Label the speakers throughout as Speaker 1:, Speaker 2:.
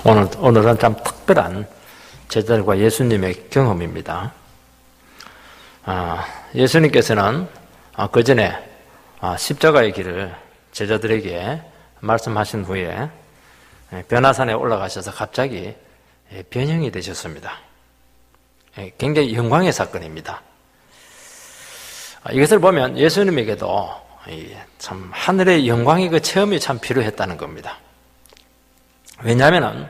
Speaker 1: 오늘은 참 특별한 제자들과 예수님의 경험입니다. 예수님께서는 그 전에 십자가의 길을 제자들에게 말씀하신 후에 변화산에 올라가셔서 갑자기 변형이 되셨습니다. 굉장히 영광의 사건입니다. 이것을 보면 예수님에게도 참 하늘의 영광의 그 체험이 참 필요했다는 겁니다. 왜냐하면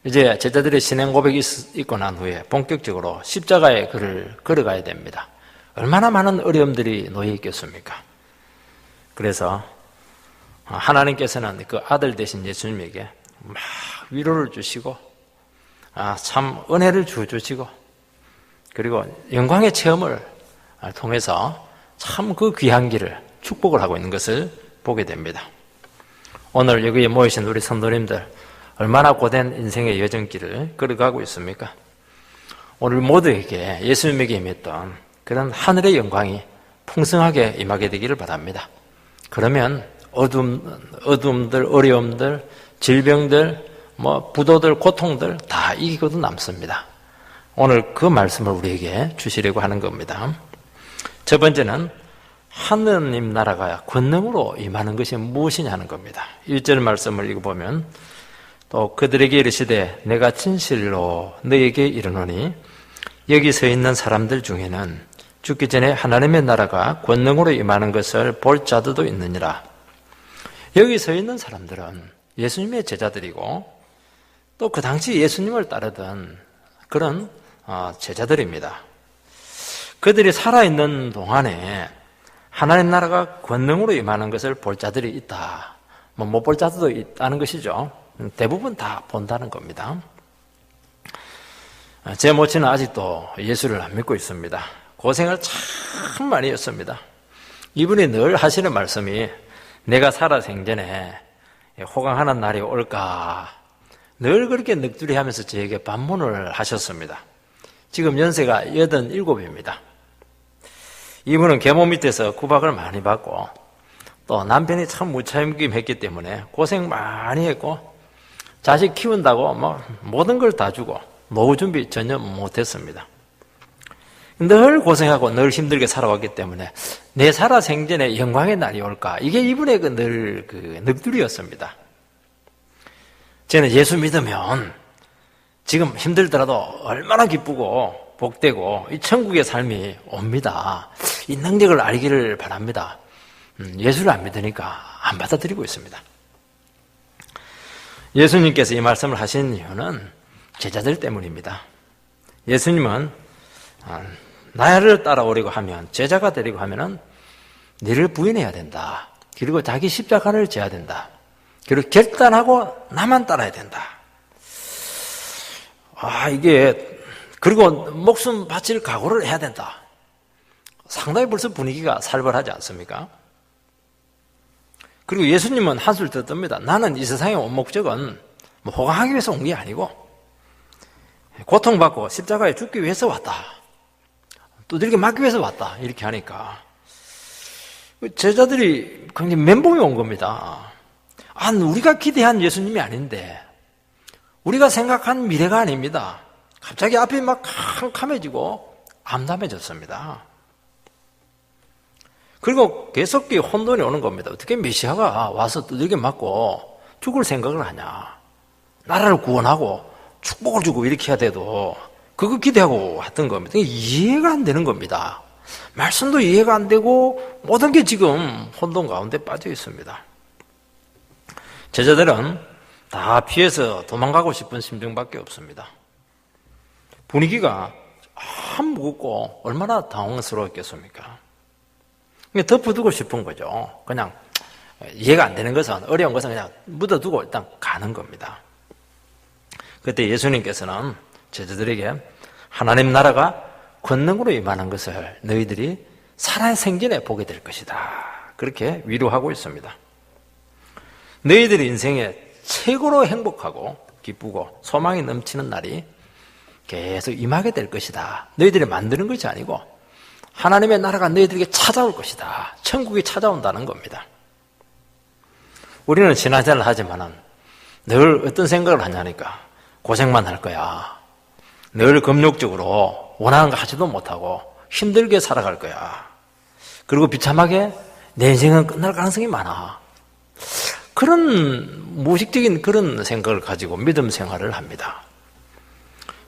Speaker 1: 이제 제자들의 신앙 고백이 있고 난 후에 본격적으로 십자가의 길을 걸어가야 됩니다. 얼마나 많은 어려움들이 놓여 있겠습니까? 그래서 하나님께서는 그 아들 되신 예수님에게 막 위로를 주시고 참 은혜를 주시고 그리고 영광의 체험을 통해서 참 그 귀한 길을 축복을 하고 있는 것을 보게 됩니다. 오늘 여기에 모이신 우리 성도님들 얼마나 고된 인생의 여정길을 걸어가고 있습니까? 오늘 모두에게 예수님에게 임했던 그런 하늘의 영광이 풍성하게 임하게 되기를 바랍니다. 그러면 어둠들, 어려움들, 질병들, 부도들, 고통들 다 이기고도 남습니다. 오늘 그 말씀을 우리에게 주시려고 하는 겁니다. 첫 번째는 하느님 나라가 권능으로 임하는 것이 무엇이냐 하는 겁니다. 1절 말씀을 읽어보면 또 그들에게 이르시되 내가 진실로 너에게 이르노니 여기 서 있는 사람들 중에는 죽기 전에 하나님의 나라가 권능으로 임하는 것을 볼 자들도 있느니라. 여기 서 있는 사람들은 예수님의 제자들이고 또 그 당시 예수님을 따르던 그런 제자들입니다. 그들이 살아있는 동안에 하나님 나라가 권능으로 임하는 것을 볼 자들이 있다. 못 볼 자들도 있다는 것이죠. 대부분 다 본다는 겁니다. 제 모친은 아직도 예수를 안 믿고 있습니다. 고생을 참 많이 했습니다. 이분이 늘 하시는 말씀이 내가 살아 생전에 호강하는 날이 올까 늘 그렇게 넋두리 하면서 저에게 반문을 하셨습니다. 지금 연세가 87입니다. 이분은 계모 밑에서 구박을 많이 받고 또 남편이 참 무책임했기 때문에 고생 많이 했고 자식 키운다고 모든 걸 다 주고 노후 준비 전혀 못했습니다. 늘 고생하고 늘 힘들게 살아왔기 때문에 내 살아 생전에 영광의 날이 올까 이게 이분의 늘 넋두리였습니다. 저는 예수 믿으면 지금 힘들더라도 얼마나 기쁘고 복되고 이 천국의 삶이 옵니다. 이 능력을 알기를 바랍니다. 예수를 안 믿으니까 안 받아들이고 있습니다. 예수님께서 이 말씀을 하신 이유는 제자들 때문입니다. 예수님은 나를 따라오려고 하면 제자가 되려고 하면은 너를 부인해야 된다. 그리고 자기 십자가를 져야 된다. 그리고 결단하고 나만 따라야 된다. 그리고 목숨 바칠 각오를 해야 된다. 상당히 벌써 분위기가 살벌하지 않습니까? 그리고 예수님은 한술 더 뜹니다. 나는 이 세상에 온 목적은 호강하기 위해서 온 게 아니고 고통받고 십자가에 죽기 위해서 왔다. 두들겨 맞기 위해서 왔다. 이렇게 하니까 제자들이 굉장히 멘붕이 온 겁니다. 우리가 기대한 예수님이 아닌데 우리가 생각한 미래가 아닙니다. 갑자기 앞이 막 캄캄해지고 암담해졌습니다. 그리고 계속 혼돈이 오는 겁니다. 어떻게 메시아가 와서 두들겨 맞고 죽을 생각을 하냐. 나라를 구원하고 축복을 주고 이렇게 해야 돼도 그거 기대하고 했던 겁니다. 이해가 안 되는 겁니다. 말씀도 이해가 안 되고 모든 게 지금 혼돈 가운데 빠져 있습니다. 제자들은 다 피해서 도망가고 싶은 심정밖에 없습니다. 분위기가 참 무겁고 얼마나 당황스러웠겠습니까? 덮어두고 싶은 거죠. 그냥 이해가 안 되는 것은 어려운 것은 그냥 묻어두고 일단 가는 겁니다. 그때 예수님께서는 제자들에게 하나님 나라가 권능으로 임하는 것을 너희들이 살아생전에 보게 될 것이다. 그렇게 위로하고 있습니다. 너희들의 인생에 최고로 행복하고 기쁘고 소망이 넘치는 날이 계속 임하게 될 것이다. 너희들이 만드는 것이 아니고 하나님의 나라가 너희들에게 찾아올 것이다. 천국이 찾아온다는 겁니다. 우리는 신앙생활을 하지만은 늘 어떤 생각을 하냐니까 고생만 할 거야. 늘 금욕적으로 원하는 거 하지도 못하고 힘들게 살아갈 거야. 그리고 비참하게 내 인생은 끝날 가능성이 많아. 그런 무의식적인 그런 생각을 가지고 믿음 생활을 합니다.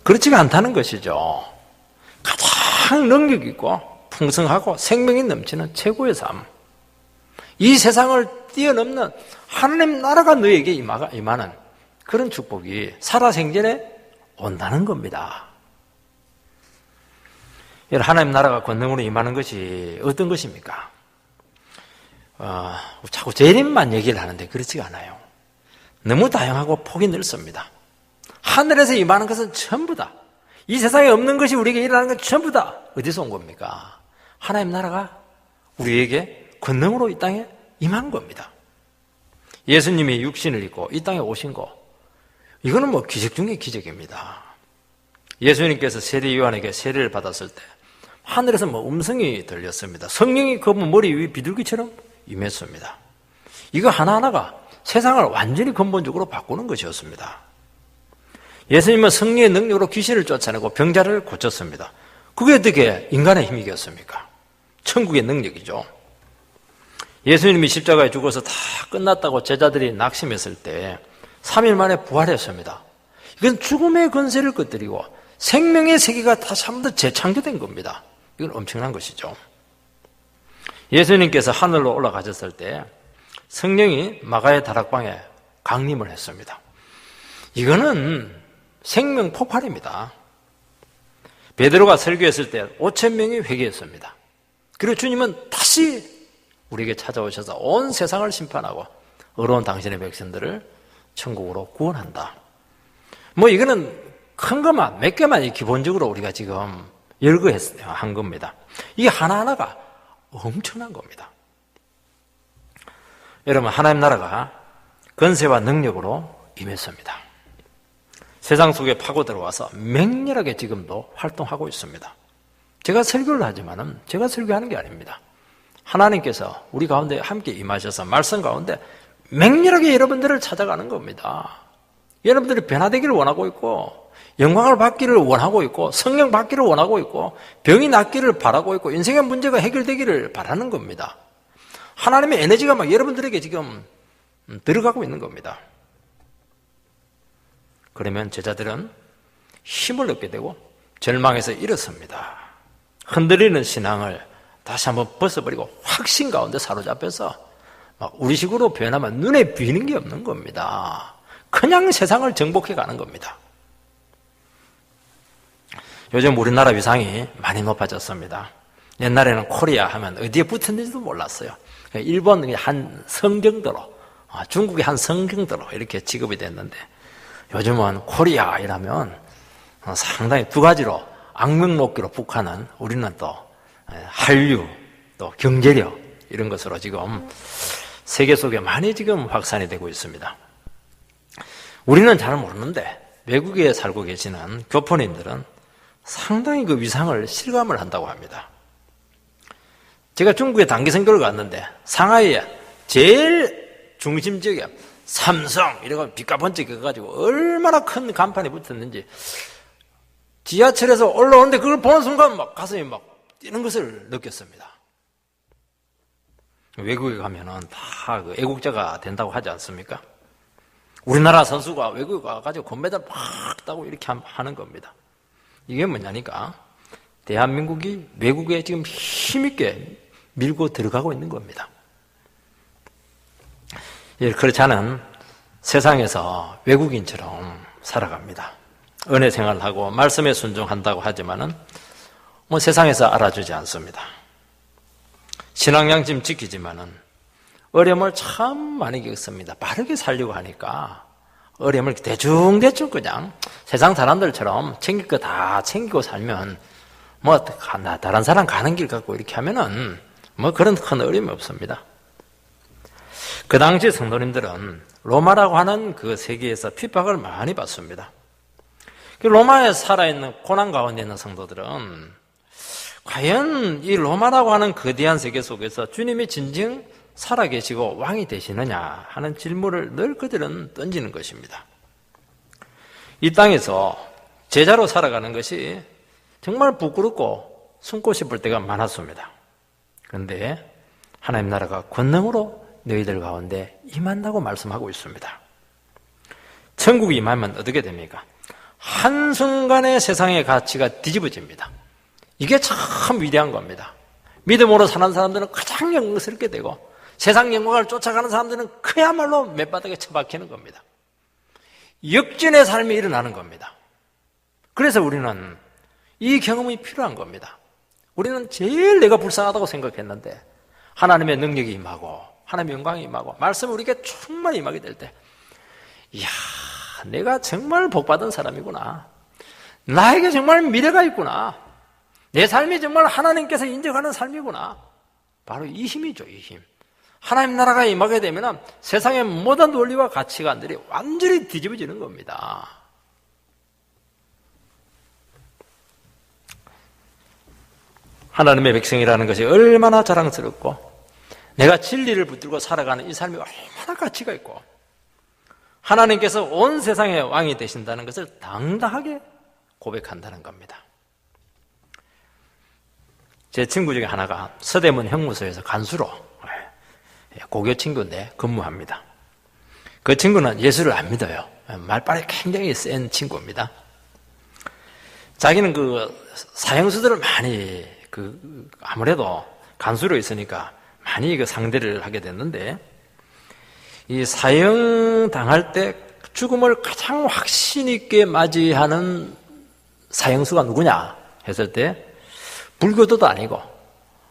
Speaker 1: 그렇지가 않다는 것이죠. 가장 능력 있고 풍성하고 생명이 넘치는 최고의 삶. 이 세상을 뛰어넘는 하나님 나라가 너에게 임하는 그런 축복이 살아생전에 온다는 겁니다. 하나님 나라가 권능으로 임하는 것이 어떤 것입니까? 자꾸 재림만 얘기를 하는데 그렇지가 않아요. 너무 다양하고 폭이 넓습니다. 하늘에서 임하는 것은 전부 다, 이 세상에 없는 것이 우리에게 일어나는 건 전부 다 어디서 온 겁니까? 하나님 나라가 우리에게 권능으로 이 땅에 임한 겁니다. 예수님이 육신을 입고 이 땅에 오신 거, 이거는 뭐 기적 중의 기적입니다. 예수님께서 세례 요한에게 세례를 받았을 때 하늘에서 뭐 음성이 들렸습니다. 성령이 그분 머리 위에 비둘기처럼 임했습니다. 이거 하나하나가 세상을 완전히 근본적으로 바꾸는 것이었습니다. 예수님은 성령의 능력으로 귀신을 쫓아내고 병자를 고쳤습니다. 그게 어떻게 인간의 힘이겠습니까? 천국의 능력이죠. 예수님이 십자가에 죽어서 다 끝났다고 제자들이 낙심했을 때 3일 만에 부활했습니다. 이건 죽음의 권세를 꺼뜨리고 생명의 세계가 다시 한 번 더 재창조된 겁니다. 이건 엄청난 것이죠. 예수님께서 하늘로 올라가셨을 때 성령이 마가의 다락방에 강림을 했습니다. 이거는 생명 폭발입니다. 베드로가 설교했을 때 5,000명이 회개했습니다. 그리고 주님은 다시 우리에게 찾아오셔서 온 세상을 심판하고 어려운 당신의 백성들을 천국으로 구원한다. 뭐 이거는 큰 것만 몇 개만 기본적으로 우리가 지금 열거한 겁니다. 이게 하나하나가 엄청난 겁니다. 여러분, 하나님 나라가 권세와 능력으로 임했습니다. 세상 속에 파고 들어와서 맹렬하게 지금도 활동하고 있습니다. 제가 설교를 하지만은 제가 설교하는 게 아닙니다. 하나님께서 우리 가운데 함께 임하셔서 말씀 가운데 맹렬하게 여러분들을 찾아가는 겁니다. 여러분들이 변화되기를 원하고 있고 영광을 받기를 원하고 있고 성령 받기를 원하고 있고 병이 낫기를 바라고 있고 인생의 문제가 해결되기를 바라는 겁니다. 하나님의 에너지가 막 여러분들에게 지금 들어가고 있는 겁니다. 그러면 제자들은 힘을 얻게 되고 절망에서 일어섭니다. 흔들리는 신앙을 다시 한번 벗어버리고 확신 가운데 사로잡혀서 막 우리식으로 표현하면 눈에 비는 게 없는 겁니다. 그냥 세상을 정복해 가는 겁니다. 요즘 우리나라 위상이 많이 높아졌습니다. 옛날에는 코리아 하면 어디에 붙었는지도 몰랐어요. 일본이 한 성 정도로, 중국이 한 성 정도로 이렇게 취급이 됐는데 요즘은 코리아 이라면 상당히 두 가지로 악명 높기로 북한은 우리는 또 한류, 또 경제력 이런 것으로 지금 세계 속에 많이 지금 확산이 되고 있습니다. 우리는 잘 모르는데 외국에 살고 계시는 교포님들은 상당히 그 위상을 실감을 한다고 합니다. 제가 중국에 단기 선교를 갔는데 상하이에 제일 중심 지역에 삼성 이러고 빛과 번쩍해가지고 얼마나 큰 간판이 붙었는지 지하철에서 올라오는데 그걸 보는 순간 막 가슴이 막 뛰는 것을 느꼈습니다. 외국에 가면은 다 그 애국자가 된다고 하지 않습니까? 우리나라 선수가 외국에 가가지고 금메달 막 따고 이렇게 하는 겁니다. 이게 뭐냐니까 대한민국이 외국에 지금 힘있게 밀고 들어가고 있는 겁니다. 그렇지 않은 세상에서 외국인처럼 살아갑니다. 은혜 생활을 하고 말씀에 순종한다고 하지만은 뭐 세상에서 알아주지 않습니다. 신앙 양심 지키지만은 어려움을 참 많이 겪습니다. 바르게 살려고 하니까 어려움을 대충대충 그냥 세상 사람들처럼 챙길 거 다 챙기고 살면 뭐 다른 사람 가는 길 갖고 이렇게 하면은 뭐 그런 큰 어려움이 없습니다. 그 당시 성도님들은 로마라고 하는 그 세계에서 핍박을 많이 받습니다. 로마에 살아있는 고난 가운데 있는 성도들은 과연 이 로마라고 하는 거대한 세계 속에서 주님이 진정 살아계시고 왕이 되시느냐 하는 질문을 늘 그들은 던지는 것입니다. 이 땅에서 제자로 살아가는 것이 정말 부끄럽고 숨고 싶을 때가 많았습니다. 그런데 하나님 나라가 권능으로 너희들 가운데 임한다고 말씀하고 있습니다. 천국이 임하면 어떻게 됩니까? 한순간에 세상의 가치가 뒤집어집니다. 이게 참 위대한 겁니다. 믿음으로 사는 사람들은 가장 영광스럽게 되고 세상 영광을 쫓아가는 사람들은 그야말로 맨바닥에 처박히는 겁니다. 역전의 삶이 일어나는 겁니다. 그래서 우리는 이 경험이 필요한 겁니다. 우리는 제일 내가 불쌍하다고 생각했는데 하나님의 능력이 임하고 하나님의 영광이 임하고 말씀이 우리에게 충만히 임하게 될 때 이야, 내가 정말 복받은 사람이구나. 나에게 정말 미래가 있구나. 내 삶이 정말 하나님께서 인정하는 삶이구나. 바로 이 힘이죠, 이 힘. 하나님 나라가 임하게 되면 세상의 모든 논리와 가치관들이 완전히 뒤집어지는 겁니다. 하나님의 백성이라는 것이 얼마나 자랑스럽고 내가 진리를 붙들고 살아가는 이 삶이 얼마나 가치가 있고 하나님께서 온 세상의 왕이 되신다는 것을 당당하게 고백한다는 겁니다. 제 친구 중에 하나가 서대문 형무소에서 간수로 고교 친구인데 근무합니다. 그 친구는 예수를 안 믿어요. 말빨이 굉장히 센 친구입니다. 자기는 그 사형수들을 많이 아무래도 간수로 있으니까 많이 그 상대를 하게 됐는데 이 사형 당할 때 죽음을 가장 확신 있게 맞이하는 사형수가 누구냐 했을 때 불교도도 아니고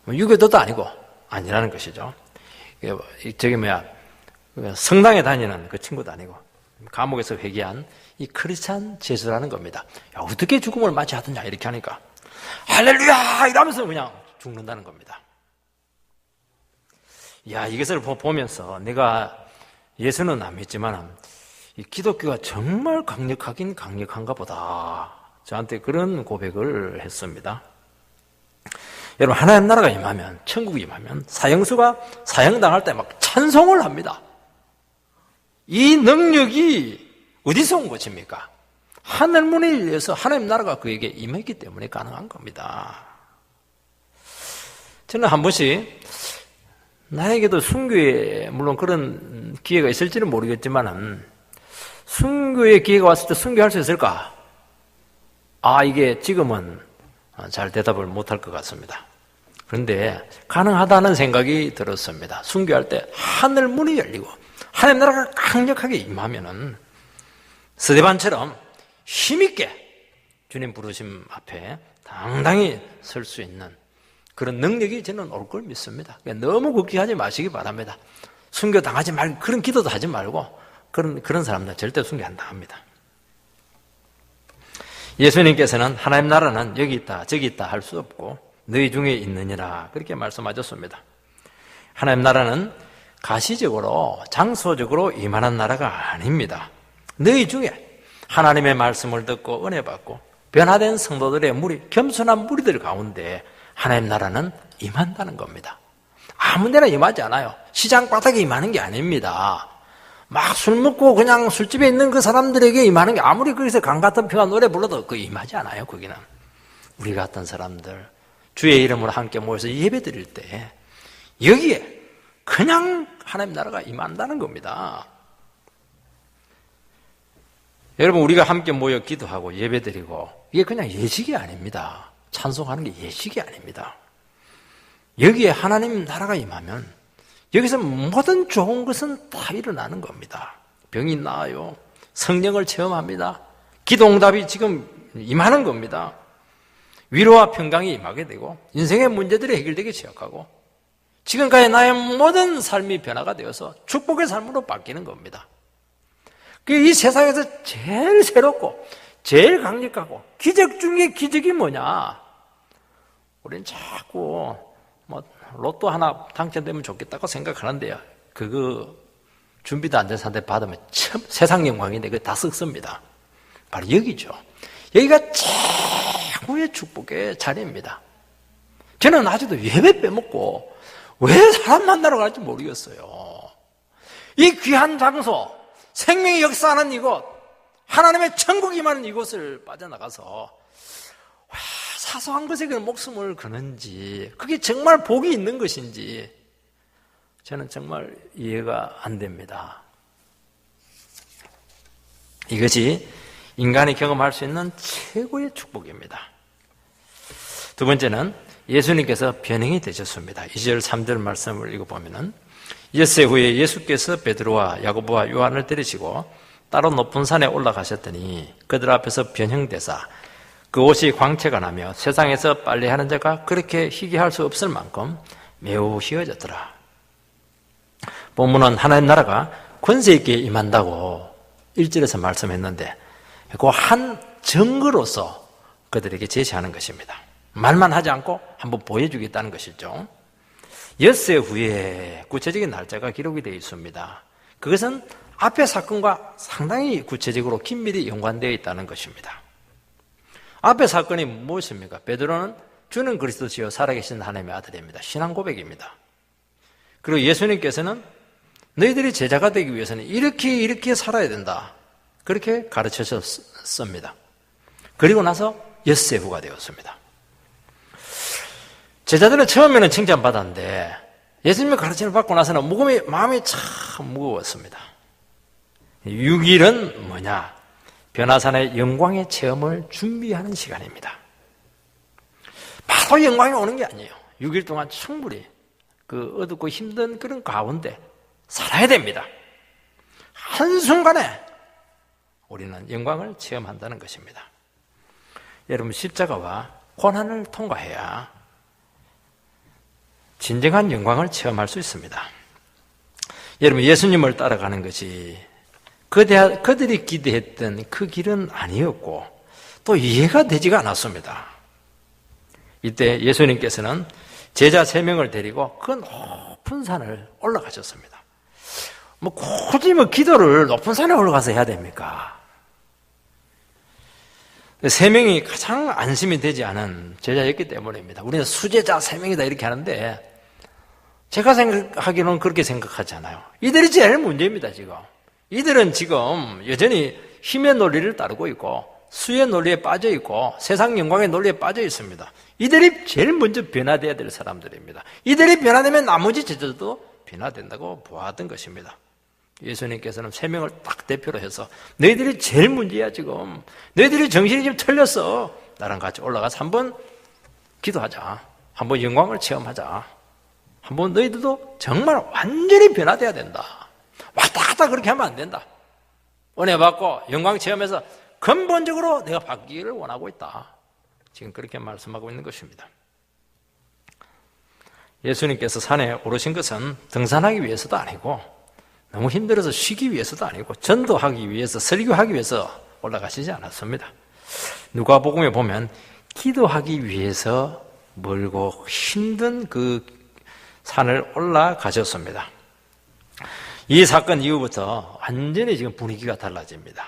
Speaker 1: 유교도도 아니고 아니라는 것이죠. 저기 성당에 다니는 그 친구도 아니고 감옥에서 회개한 이 크리스찬 제수라는 겁니다. 야, 어떻게 죽음을 맞이하느냐 이렇게 하니까 할렐루야 이러면서 그냥 죽는다는 겁니다. 야, 이것을 보면서 내가 예수는 안 믿지만 이 기독교가 정말 강력하긴 강력한가 보다. 저한테 그런 고백을 했습니다. 여러분, 하나님 나라가 임하면, 천국이 임하면 사형수가 사형당할 때 막 찬송을 합니다. 이 능력이 어디서 온 것입니까? 하늘문에 열려서 하나님 나라가 그에게 임했기 때문에 가능한 겁니다. 저는 한 번씩 나에게도 순교에 물론 그런 기회가 있을지는 모르겠지만 순교의 기회가 왔을 때 순교할 수 있을까? 이게 지금은 잘 대답을 못할 것 같습니다. 그런데 가능하다는 생각이 들었습니다. 순교할 때 하늘 문이 열리고 하나님 나라가 강력하게 임하면은 스데반처럼 힘있게 주님 부르심 앞에 당당히 설 수 있는 그런 능력이 저는 올 걸 믿습니다. 너무 걱정하지 마시기 바랍니다. 순교 당하지 말고 그런 기도도 하지 말고 그런 사람들 절대 순교 안 당합니다. 예수님께서는 하나님 나라는 여기 있다 저기 있다 할 수 없고 너희 중에 있느니라 그렇게 말씀하셨습니다. 하나님 나라는 가시적으로 장소적으로 임하는 나라가 아닙니다. 너희 중에 하나님의 말씀을 듣고 은혜 받고 변화된 성도들의 무리, 겸손한 무리들 가운데 하나님 나라는 임한다는 겁니다. 아무 데나 임하지 않아요. 시장 바닥에 임하는 게 아닙니다. 막 술 먹고 그냥 술집에 있는 그 사람들에게 임하는 게 아무리 거기서 강 같은 표가 노래 불러도 그 임하지 않아요. 거기는 우리 같은 사람들 주의 이름으로 함께 모여서 예배 드릴 때 여기에 그냥 하나님 나라가 임한다는 겁니다. 여러분, 우리가 함께 모여 기도하고 예배 드리고 이게 그냥 예식이 아닙니다. 찬송하는 게 예식이 아닙니다. 여기에 하나님 나라가 임하면 여기서 모든 좋은 것은 다 일어나는 겁니다. 병이 나아요. 성령을 체험합니다. 기도응답이 지금 임하는 겁니다. 위로와 평강이 임하게 되고 인생의 문제들이 해결되기 시작하고 지금까지 나의 모든 삶이 변화가 되어서 축복의 삶으로 바뀌는 겁니다. 이 세상에서 제일 새롭고 제일 강력하고 기적 중에 기적이 뭐냐? 우리는 자꾸 로또 하나 당첨되면 좋겠다고 생각하는데요. 그거 준비도 안 된 사람한테 받으면 참 세상 영광인데 그거 다 썩습니다. 바로 여기죠. 여기가 최고의 축복의 자리입니다. 저는 아직도 예배 빼먹고 왜 사람 만나러 갈지 모르겠어요. 이 귀한 장소, 생명의 역사하는 이곳, 하나님의 천국이 많은 이곳을 빠져나가서 사소한 것에 그런 목숨을 거는지, 그게 정말 복이 있는 것인지 저는 정말 이해가 안 됩니다. 이것이 인간이 경험할 수 있는 최고의 축복입니다. 두 번째는 예수님께서 변형이 되셨습니다. 2절 3절 말씀을 읽어보면 엿새 후에 예수께서 베드로와 야고보와 요한을 데리시고 따로 높은 산에 올라가셨더니 그들 앞에서 변형되사 그 옷이 광채가 나며 세상에서 빨래하는 자가 그렇게 희귀할 수 없을 만큼 매우 희어졌더라. 본문은 하나님 나라가 권세 있게 임한다고 1절에서 말씀했는데 그 한 증거로서 그들에게 제시하는 것입니다. 말만 하지 않고 한번 보여주겠다는 것이죠. 엿새 후에 구체적인 날짜가 기록이 되어 있습니다. 그것은 앞의 사건과 상당히 구체적으로 긴밀히 연관되어 있다는 것입니다. 앞의 사건이 무엇입니까? 베드로는 주는 그리스도시요 살아계신 하나님의 아들입니다. 신앙 고백입니다. 그리고 예수님께서는 너희들이 제자가 되기 위해서는 이렇게 살아야 된다. 그렇게 가르치셨습니다. 그리고 나서 엿새 후가 되었습니다. 제자들은 처음에는 칭찬받았는데 예수님의 가르침을 받고 나서는 마음이 참 무거웠습니다. 6일은 뭐냐? 변화산의 영광의 체험을 준비하는 시간입니다. 바로 영광이 오는 게 아니에요. 6일 동안 충분히 그 어둡고 힘든 그런 가운데 살아야 됩니다. 한순간에 우리는 영광을 체험한다는 것입니다. 여러분, 십자가와 고난을 통과해야 진정한 영광을 체험할 수 있습니다. 여러분, 예수님을 따라가는 것이 그들이 기대했던 그 길은 아니었고 또 이해가 되지가 않았습니다. 이때 예수님께서는 제자 3명을 데리고 그 높은 산을 올라가셨습니다. 굳이 기도를 높은 산에 올라가서 해야 됩니까? 3명이 가장 안심이 되지 않은 제자였기 때문입니다. 우리는 수제자 3명이다 이렇게 하는데 제가 생각하기로는 그렇게 생각하지 않아요. 이들이 제일 문제입니다. 지금 이들은 지금 여전히 힘의 논리를 따르고 있고 수의 논리에 빠져 있고 세상 영광의 논리에 빠져 있습니다. 이들이 제일 먼저 변화되어야 될 사람들입니다. 이들이 변화되면 나머지 제자들도 변화된다고 보았던 것입니다. 예수님께서는 3명을 딱 대표로 해서 너희들이 제일 문제야 지금. 너희들이 정신이 좀 틀렸어. 나랑 같이 올라가서 한번 기도하자. 한번 영광을 체험하자. 한번 너희들도 정말 완전히 변화돼야 된다. 왔다 갔다 그렇게 하면 안 된다. 은혜 받고 영광 체험해서 근본적으로 내가 바뀌기를 원하고 있다. 지금 그렇게 말씀하고 있는 것입니다. 예수님께서 산에 오르신 것은 등산하기 위해서도 아니고 너무 힘들어서 쉬기 위해서도 아니고 전도하기 위해서 설교하기 위해서 올라가시지 않았습니다. 누가복음에 보면 기도하기 위해서 멀고 힘든 그 산을 올라가셨습니다. 이 사건 이후부터 완전히 지금 분위기가 달라집니다.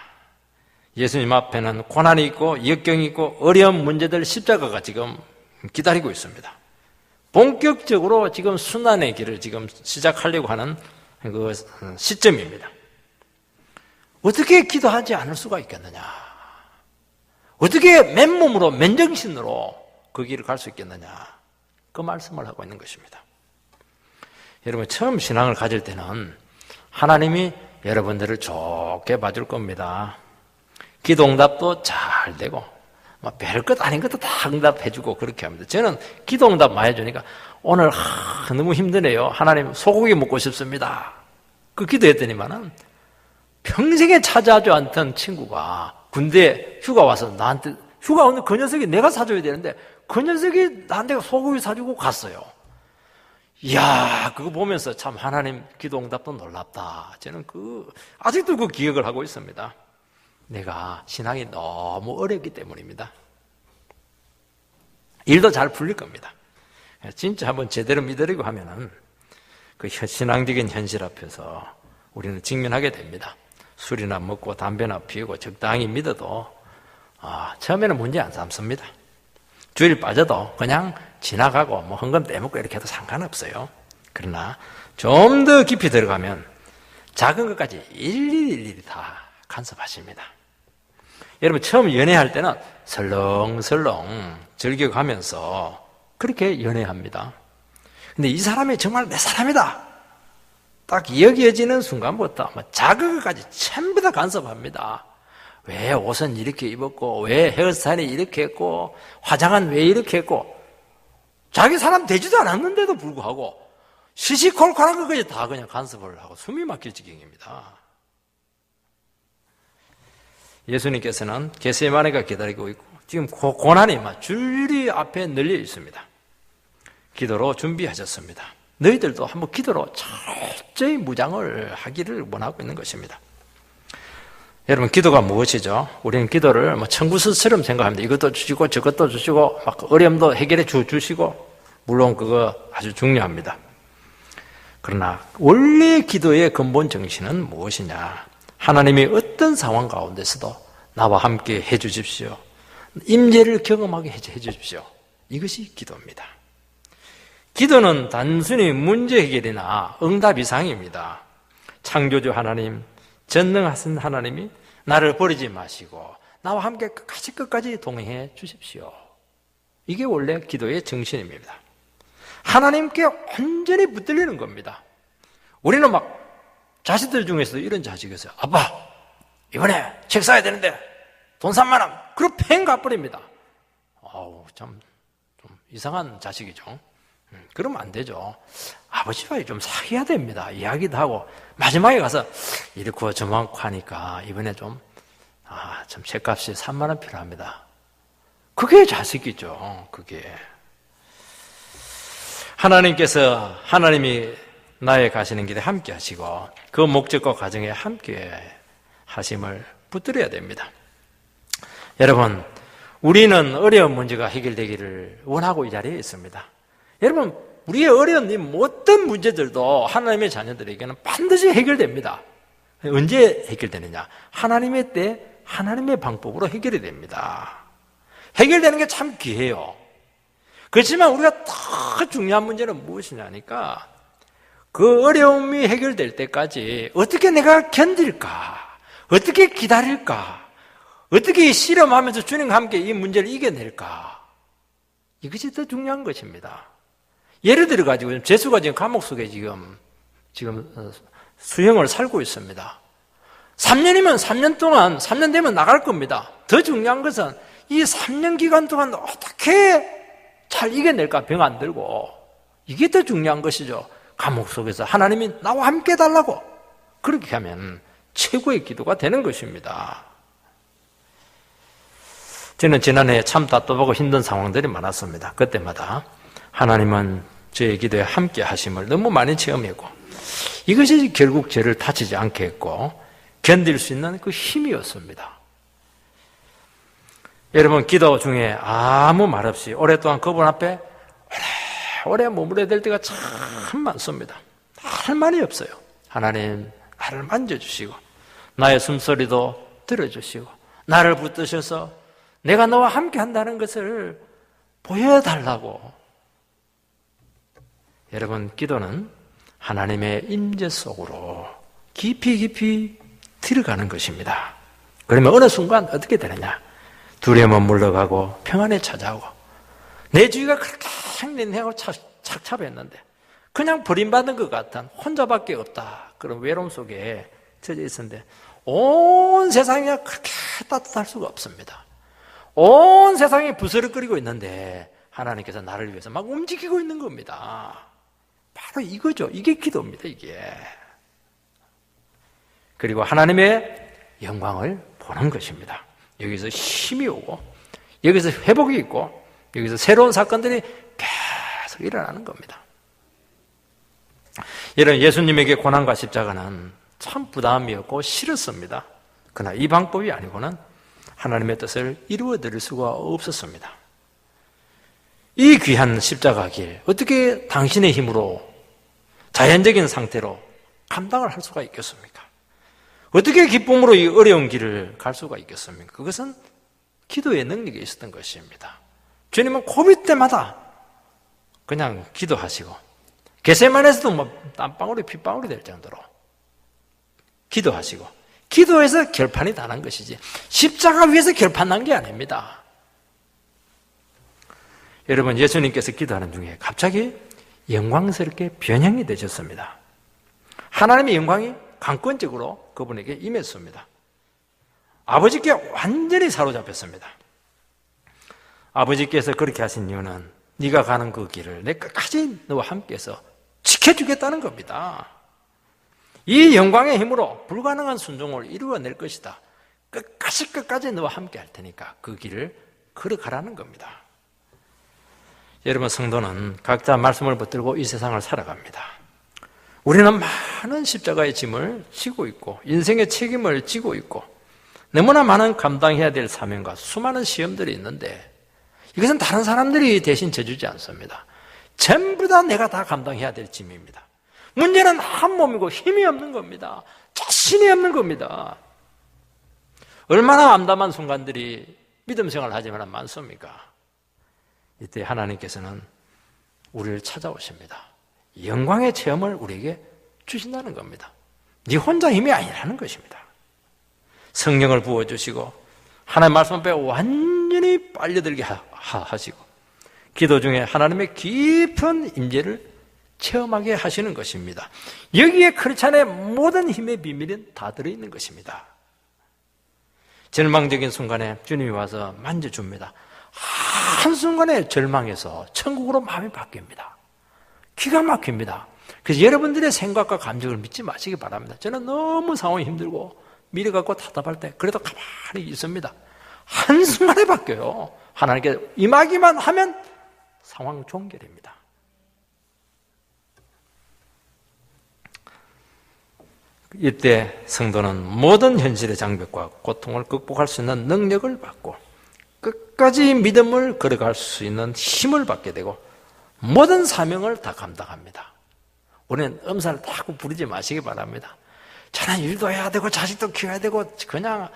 Speaker 1: 예수님 앞에는 고난이 있고 역경이 있고 어려운 문제들 십자가가 지금 기다리고 있습니다. 본격적으로 지금 순환의 길을 지금 시작하려고 하는 그 시점입니다. 어떻게 기도하지 않을 수가 있겠느냐? 어떻게 맨몸으로 맨정신으로 그 길을 갈 수 있겠느냐? 그 말씀을 하고 있는 것입니다. 여러분, 처음 신앙을 가질 때는 하나님이 여러분들을 좋게 봐줄 겁니다. 기도 응답도 잘 되고 별것 아닌 것도 다 응답해주고 그렇게 합니다. 저는 기도 응답 많이 해주니까 오늘 너무 힘드네요. 하나님 소고기 먹고 싶습니다. 그 기도했더니만은 평생에 찾아오지 않던 친구가 군대 휴가 와서 나한테 휴가 오는 그 녀석이 내가 사줘야 되는데 그 녀석이 나한테 소고기 사주고 갔어요. 이야, 그거 보면서 참 하나님 기도 응답도 놀랍다. 저는 아직도 그 기억을 하고 있습니다. 내가 신앙이 너무 어렵기 때문입니다. 일도 잘 풀릴 겁니다. 진짜 한번 제대로 믿으려고 하면은 그 신앙적인 현실 앞에서 우리는 직면하게 됩니다. 술이나 먹고 담배나 피우고 적당히 믿어도 처음에는 문제 안 삼습니다. 주일 빠져도 그냥 지나가고 헌금 떼먹고 이렇게 해도 상관없어요. 그러나 좀 더 깊이 들어가면 작은 것까지 일일이 다 간섭하십니다. 여러분 처음 연애할 때는 설렁설렁 즐겨가면서 그렇게 연애합니다. 근데 이 사람이 정말 내 사람이다 딱 여겨지는 순간부터 작은 것까지 전부 다 간섭합니다. 왜 옷은 이렇게 입었고, 왜 헤어스타일이 이렇게 했고, 화장은 왜 이렇게 했고, 자기 사람 되지도 않았는데도 불구하고 시시콜콜한 것까지 다 그냥 간섭을 하고 숨이 막힐 지경입니다. 예수님께서는 겟세마네가 기다리고 있고 지금 고난이 막 줄이 앞에 널려 있습니다. 기도로 준비하셨습니다. 너희들도 한번 기도로 철저히 무장을 하기를 원하고 있는 것입니다. 여러분 기도가 무엇이죠? 우리는 기도를 청구서처럼 생각합니다. 이것도 주시고 저것도 주시고 막 어려움도 해결해 주시고 물론 그거 아주 중요합니다. 그러나 원래 기도의 근본 정신은 무엇이냐? 하나님이 어떤 상황 가운데서도 나와 함께 해 주십시오. 임재를 경험하게 해 주십시오. 이것이 기도입니다. 기도는 단순히 문제 해결이나 응답 이상입니다. 창조주 하나님, 전능하신 하나님이 나를 버리지 마시고 나와 함께 끝까지 동행해 주십시오. 이게 원래 기도의 정신입니다. 하나님께 완전히 붙들리는 겁니다. 우리는 막 자식들 중에서도 이런 자식이 있어요. 아빠, 이번에 책 사야 되는데 돈 3만 원. 그럼 팽 가버립니다. 참 좀 이상한 자식이죠. 그러면 안 되죠. 아버지와 좀 사귀어야 됩니다. 이야기도 하고 마지막에 가서 이렇고 저만고 하니까 이번에 좀 책값이 3만 원 필요합니다. 그게 자식이죠. 그게 하나님이 나의 가시는 길에 함께 하시고 그 목적과 과정에 함께 하심을 붙들어야 됩니다. 여러분, 우리는 어려운 문제가 해결되기를 원하고 이 자리에 있습니다. 여러분, 우리의 어려운 어떤 문제들도 하나님의 자녀들에게는 반드시 해결됩니다. 언제 해결되느냐? 하나님의 때, 하나님의 방법으로 해결이 됩니다. 해결되는 게 참 귀해요. 그렇지만 우리가 더 중요한 문제는 무엇이냐니까 그 어려움이 해결될 때까지 어떻게 내가 견딜까? 어떻게 기다릴까? 어떻게 실험하면서 주님과 함께 이 문제를 이겨낼까? 이것이 더 중요한 것입니다. 예를 들어 가지고 재수가 지금 감옥 속에 지금 수형을 살고 있습니다. 3년이면 3년 동안 3년 되면 나갈 겁니다. 더 중요한 것은 이 3년 기간 동안 어떻게 잘 이겨낼까? 병 안 들고. 이게 더 중요한 것이죠. 감옥 속에서 하나님이 나와 함께 해달라고 그렇게 하면 최고의 기도가 되는 것입니다. 저는 지난해 참 답답하고 힘든 상황들이 많았습니다. 그때마다 하나님은 저의 기도에 함께 하심을 너무 많이 체험했고 이것이 결국 저를 다치지 않게 했고 견딜 수 있는 그 힘이었습니다. 여러분, 기도 중에 아무 말 없이 오랫동안 그분 앞에 오래 머물러야 될 때가 참 많습니다. 할 말이 없어요. 하나님, 나를 만져주시고 나의 숨소리도 들어주시고 나를 붙드셔서 내가 너와 함께 한다는 것을 보여달라고. 여러분, 기도는 하나님의 임재 속으로 깊이 들어가는 것입니다. 그러면 어느 순간 어떻게 되느냐? 두려움은 물러가고 평안에 찾아오고 내 주위가 그렇게 행진하고 착잡했는데 그냥 버림받은 것 같은 혼자밖에 없다 그런 외로움 속에 젖어 있었는데 온 세상이 그렇게 따뜻할 수가 없습니다. 온 세상이 부스럭거리고 있는데 하나님께서 나를 위해서 막 움직이고 있는 겁니다. 바로 이거죠. 이게 기도입니다. 이게. 그리고 하나님의 영광을 보는 것입니다. 여기서 힘이 오고 여기서 회복이 있고 여기서 새로운 사건들이 계속 일어나는 겁니다. 여러분, 예수님에게 고난과 십자가는 참 부담이었고 싫었습니다. 그러나 이 방법이 아니고는 하나님의 뜻을 이루어드릴 수가 없었습니다. 이 귀한 십자가 길, 어떻게 당신의 힘으로 자연적인 상태로 감당을 할 수가 있겠습니까? 어떻게 기쁨으로 이 어려운 길을 갈 수가 있겠습니까? 그것은 기도의 능력이 있었던 것입니다. 주님은 고비 때마다 그냥 기도하시고 겟세마네에서도 뭐 땀방울이 핏방울이 될 정도로 기도하시고 기도해서 결판이 다 난 것이지 십자가 위에서 결판 난 게 아닙니다. 여러분, 예수님께서 기도하는 중에 갑자기 영광스럽게 변형이 되셨습니다. 하나님의 영광이 강권적으로 그분에게 임했습니다. 아버지께 완전히 사로잡혔습니다. 아버지께서 그렇게 하신 이유는 네가 가는 그 길을 내 끝까지 너와 함께해서 지켜주겠다는 겁니다. 이 영광의 힘으로 불가능한 순종을 이루어낼 것이다. 끝까지 너와 함께 할 테니까 그 길을 걸어가라는 겁니다. 여러분, 성도는 각자 말씀을 붙들고 이 세상을 살아갑니다. 우리는 많은 십자가의 짐을 지고 있고 인생의 책임을 지고 있고 너무나 많은 감당해야 될 사명과 수많은 시험들이 있는데 이것은 다른 사람들이 대신 져주지 않습니다. 전부 다 내가 다 감당해야 될 짐입니다. 문제는 한 몸이고 힘이 없는 겁니다. 자신이 없는 겁니다. 얼마나 암담한 순간들이 믿음 생활을 하지만 많습니까? 이때 하나님께서는 우리를 찾아오십니다. 영광의 체험을 우리에게 주신다는 겁니다. 네 혼자 힘이 아니라는 것입니다. 성령을 부어주시고 하나님의 말씀 앞에 완전히 빨려들게 하시고 기도 중에 하나님의 깊은 임재를 체험하게 하시는 것입니다. 여기에 크리스찬의 모든 힘의 비밀은 다 들어있는 것입니다. 절망적인 순간에 주님이 와서 만져줍니다. 한순간에 절망에서 천국으로 마음이 바뀝니다. 기가 막힙니다. 그래서 여러분들의 생각과 감정을 믿지 마시기 바랍니다. 저는 너무 상황이 힘들고 미래 갖고 답답할 때 그래도 가만히 있습니다. 한순간에 바뀌어요. 하나님께 임하기만 하면 상황 종결입니다. 이때 성도는 모든 현실의 장벽과 고통을 극복할 수 있는 능력을 받고 끝까지 믿음을 걸어갈 수 있는 힘을 받게 되고 모든 사명을 다 감당합니다. 우리는 엄살을 자꾸 부리지 마시기 바랍니다. 저는 일도 해야 되고 자식도 키워야 되고 그냥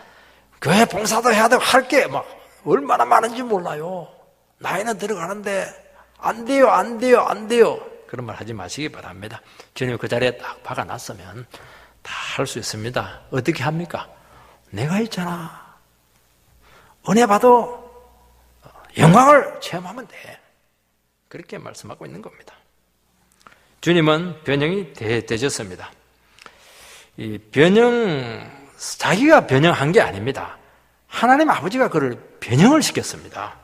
Speaker 1: 교회 봉사도 해야 되고 할 게 막 얼마나 많은지 몰라요. 나이는 들어가는데 안 돼요. 그런 말 하지 마시기 바랍니다. 주님 그 자리에 딱 박아놨으면 다 할 수 있습니다. 어떻게 합니까? 내가 있잖아. 은혜 받아 영광을 체험하면 돼. 그렇게 말씀하고 있는 겁니다. 주님은 변형이 되셨습니다. 이 자기가 변형한 게 아닙니다. 하나님 아버지가 그를 변형을 시켰습니다.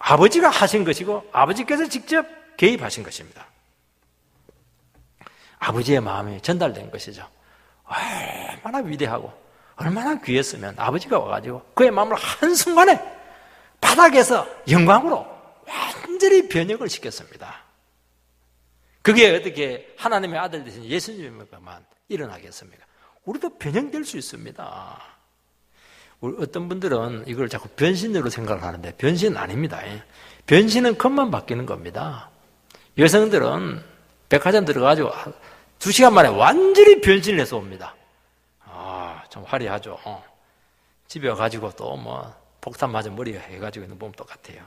Speaker 1: 아버지가 하신 것이고 아버지께서 직접 개입하신 것입니다. 아버지의 마음이 전달된 것이죠. 얼마나 위대하고 얼마나 귀했으면 아버지가 와가지고 그의 마음을 한순간에 바닥에서 영광으로 완전히 변형을 시켰습니다. 그게 어떻게 하나님의 아들 되신 예수님에게만 일어나겠습니까? 우리도 변형될 수 있습니다. 어떤 분들은 이걸 자꾸 변신으로 생각을 하는데 변신 아닙니다. 변신은 겉만 바뀌는 겁니다. 여성들은 백화점 들어가가지고 2시간 만에 완전히 변신을 해서 옵니다. 좀 화려하죠. 집에 와가지고 또 뭐 폭탄 맞은 머리가 해가지고 있는 보면 똑같아요.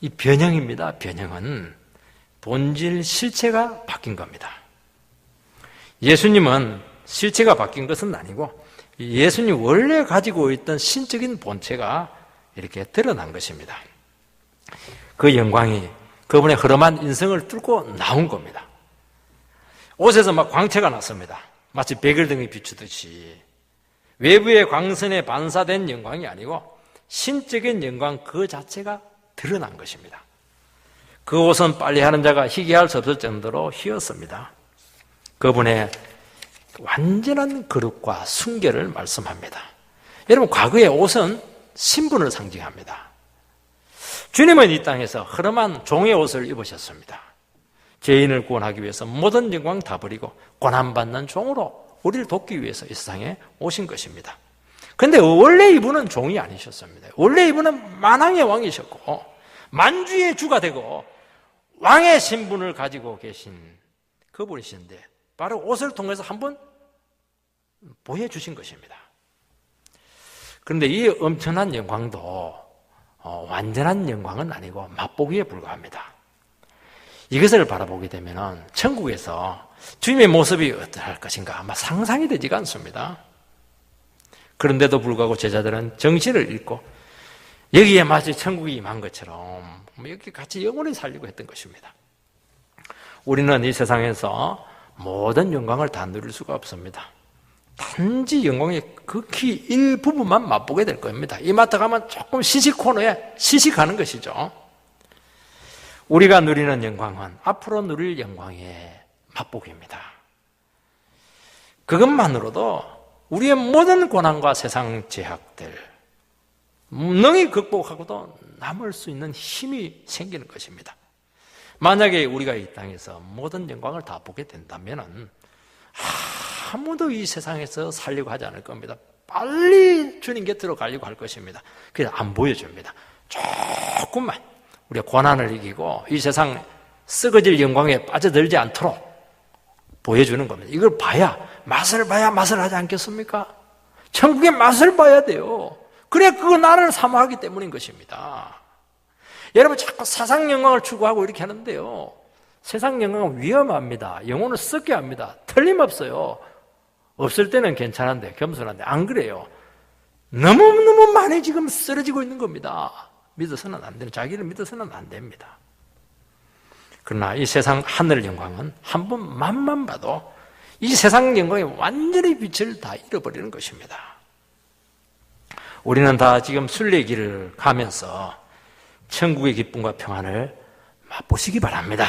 Speaker 1: 이 변형입니다. 변형은 본질 실체가 바뀐 겁니다. 예수님은 실체가 바뀐 것은 아니고 예수님 원래 가지고 있던 신적인 본체가 이렇게 드러난 것입니다. 그 영광이 그분의 흐름한 인생을 뚫고 나온 겁니다. 옷에서 막 광채가 났습니다. 마치 백일등이 비추듯이 외부의 광선에 반사된 영광이 아니고 신적인 영광 그 자체가 드러난 것입니다. 그 옷은 빨래하는 자가 희귀할 수 없을 정도로 희었습니다. 그분의 완전한 거룩과 순결을 말씀합니다. 여러분, 과거의 옷은 신분을 상징합니다. 주님은 이 땅에서 흐름한 종의 옷을 입으셨습니다. 죄인을 구원하기 위해서 모든 영광 다 버리고 고난받는 종으로 우리를 돕기 위해서 이 세상에 오신 것입니다. 그런데 원래 이분은 종이 아니셨습니다. 원래 이분은 만왕의 왕이셨고 만주의 주가 되고 왕의 신분을 가지고 계신 그분이신데 바로 옷을 통해서 한번 보여주신 것입니다. 그런데 이 엄청난 영광도 완전한 영광은 아니고 맛보기에 불과합니다. 이것을 바라보게 되면 천국에서 주님의 모습이 어떠할 것인가 아마 상상이 되지가 않습니다. 그런데도 불구하고 제자들은 정신을 잃고 여기에 마치 천국이 임한 것처럼 여기 같이 영원히 살려고 했던 것입니다. 우리는 이 세상에서 모든 영광을 다 누릴 수가 없습니다. 단지 영광의 극히 일부분만 맛보게 될 겁니다. 이마트 가면 조금 시식 코너에 시식하는 것이죠. 우리가 누리는 영광은 앞으로 누릴 영광의 맛보기입니다. 그것만으로도 우리의 모든 고난과 세상 제약들 능히 극복하고도 남을 수 있는 힘이 생기는 것입니다. 만약에 우리가 이 땅에서 모든 영광을 다 보게 된다면 아무도 이 세상에서 살려고 하지 않을 겁니다. 빨리 주님 곁으로 가려고 할 것입니다. 그래서 안 보여줍니다. 조금만 우리가 고난을 이기고 이 세상 썩어질 영광에 빠져들지 않도록 보여주는 겁니다. 이걸 봐야 맛을 하지 않겠습니까? 천국의 맛을 봐야 돼요. 그래 그 나라를 사모하기 때문인 것입니다. 여러분 자꾸 세상 영광을 추구하고 이렇게 하는데요, 세상 영광은 위험합니다. 영혼을 썩게 합니다. 틀림없어요. 없을 때는 괜찮은데 겸손한데 안 그래요. 너무 많이 지금 쓰러지고 있는 겁니다. 믿어서는 안 되는, 자기를 믿어서는 안 됩니다. 그러나 이 세상 하늘 영광은 한 번 맛만 봐도 이 세상 영광이 완전히 빛을 다 잃어버리는 것입니다. 우리는 다 지금 순례길을 가면서 천국의 기쁨과 평안을 맛보시기 바랍니다.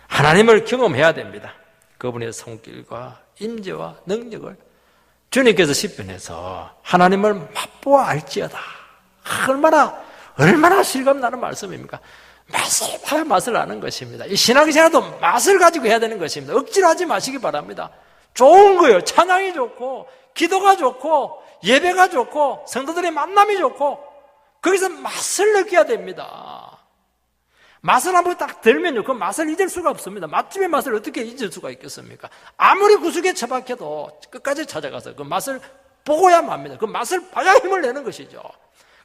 Speaker 1: 하나님을 경험해야 됩니다. 그분의 손길과 임재와 능력을 주님께서 시편에서 하나님을 맛보아 알지어다. 얼마나 실감나는 말씀입니까? 맛을 봐야 맛을 아는 것입니다. 이 신앙생활도 맛을 가지고 해야 되는 것입니다. 억지로 하지 마시기 바랍니다. 좋은 거예요. 찬양이 좋고 기도가 좋고 예배가 좋고 성도들의 만남이 좋고 거기서 맛을 느껴야 됩니다. 맛을 한번 딱 들면요, 그 맛을 잊을 수가 없습니다. 맛집의 맛을 어떻게 잊을 수가 있겠습니까? 아무리 구석에 처박혀도 끝까지 찾아가서 그 맛을 보고야 맙니다. 그 맛을 봐야 힘을 내는 것이죠.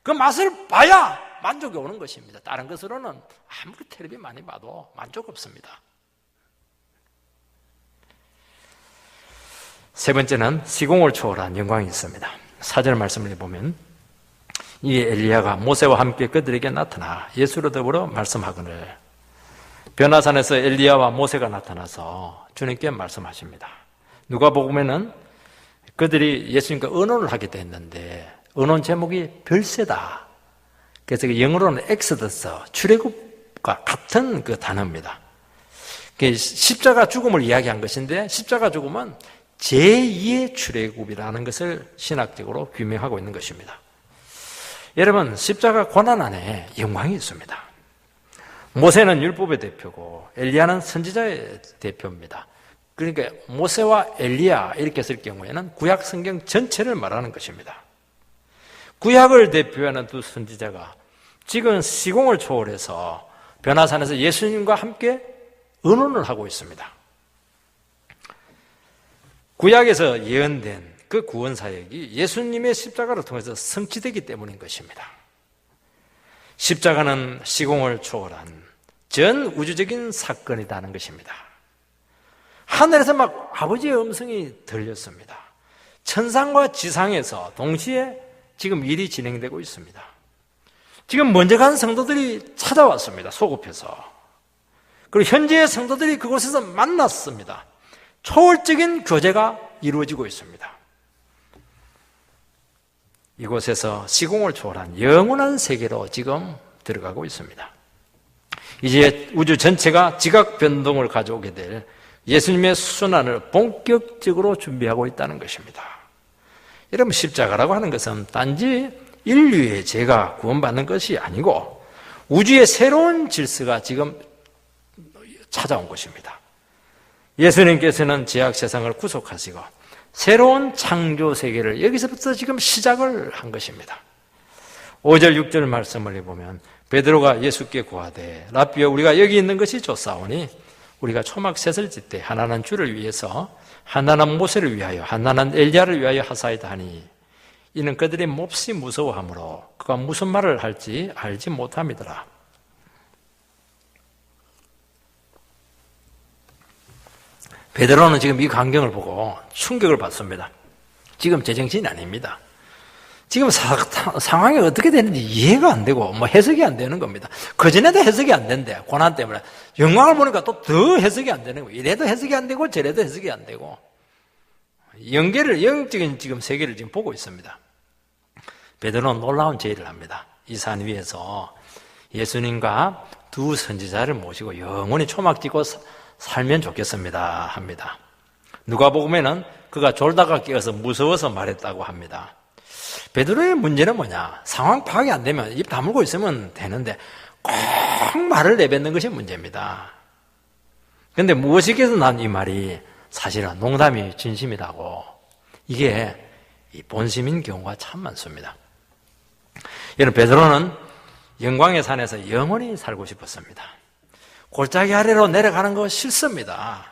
Speaker 1: 그 맛을 봐야 만족이 오는 것입니다. 다른 것으로는 아무리 텔레비 많이 봐도 만족 없습니다. 세 번째는 시공을 초월한 영광이 있습니다. 4절 말씀을 보면 이 엘리야가 모세와 함께 그들에게 나타나 예수로 더불어 말씀하거늘 변화산에서 엘리야와 모세가 나타나서 주님께 말씀하십니다. 누가복음에는 그들이 예수님과 의논을 하게 됐는데 의논 제목이 별세다. 그래서 영어로는 엑소더스, 출애굽과 같은 그 단어입니다. 십자가 죽음을 이야기한 것인데 십자가 죽음은 제2의 출애굽이라는 것을 신학적으로 규명하고 있는 것입니다. 여러분, 십자가 고난 안에 영광이 있습니다. 모세는 율법의 대표고 엘리야는 선지자의 대표입니다. 그러니까 모세와 엘리야 이렇게 쓸 경우에는 구약 성경 전체를 말하는 것입니다. 구약을 대표하는 두 선지자가 지금 시공을 초월해서 변화산에서 예수님과 함께 의논을 하고 있습니다. 구약에서 예언된 그 구원 사역이 예수님의 십자가를 통해서 성취되기 때문인 것입니다. 십자가는 시공을 초월한 전 우주적인 사건이라는 것입니다. 하늘에서 막 아버지의 음성이 들렸습니다. 천상과 지상에서 동시에 지금 일이 진행되고 있습니다. 지금 먼저 간 성도들이 찾아왔습니다. 소급해서. 그리고 현재의 성도들이 그곳에서 만났습니다. 초월적인 교제가 이루어지고 있습니다. 이곳에서 시공을 초월한 영원한 세계로 지금 들어가고 있습니다. 이제 우주 전체가 지각 변동을 가져오게 될 예수님의 순환을 본격적으로 준비하고 있다는 것입니다. 여러분, 십자가라고 하는 것은 단지 인류의 죄가 구원받는 것이 아니고 우주의 새로운 질서가 지금 찾아온 것입니다. 예수님께서는 죄악 세상을 구속하시고 새로운 창조 세계를 여기서부터 지금 시작을 한 것입니다. 5절 6절 말씀을 해보면 베드로가 예수께 고하되 라삐여 우리가 여기 있는 것이 좋사오니 우리가 초막 셋을 짓되 하나는 주를 위해서 하나는 모세를 위하여 하나는 엘리야를 위하여 하사이다 하니 이는 그들이 몹시 무서워하므로 그가 무슨 말을 할지 알지 못함이더라. 베드로는 지금 이 광경을 보고 충격을 받습니다. 지금 제정신이 아닙니다. 지금 상황이 어떻게 되는지 이해가 안 되고 해석이 안 되는 겁니다. 그전에도 해석이 안 된대. 고난 때문에. 영광을 보니까 또 더 해석이 안 되는 거예요. 이래도 해석이 안 되고 저래도 해석이 안 되고. 영적인 지금 세계를 지금 보고 있습니다. 베드로는 놀라운 제의를 합니다. 이 산 위에서 예수님과 두 선지자를 모시고 영원히 초막 찍고 살면 좋겠습니다 합니다. 누가복음에는 그가 졸다가 깨어서 무서워서 말했다고 합니다. 베드로의 문제는 뭐냐? 상황 파악이 안 되면 입 다물고 있으면 되는데 꼭 말을 내뱉는 것이 문제입니다. 그런데 무엇이겠어 난 이 말이 사실은 농담이 진심이라고. 이게 본심인 경우가 참 많습니다. 여러분, 베드로는 영광의 산에서 영원히 살고 싶었습니다. 골짜기 아래로 내려가는 거 싫습니다.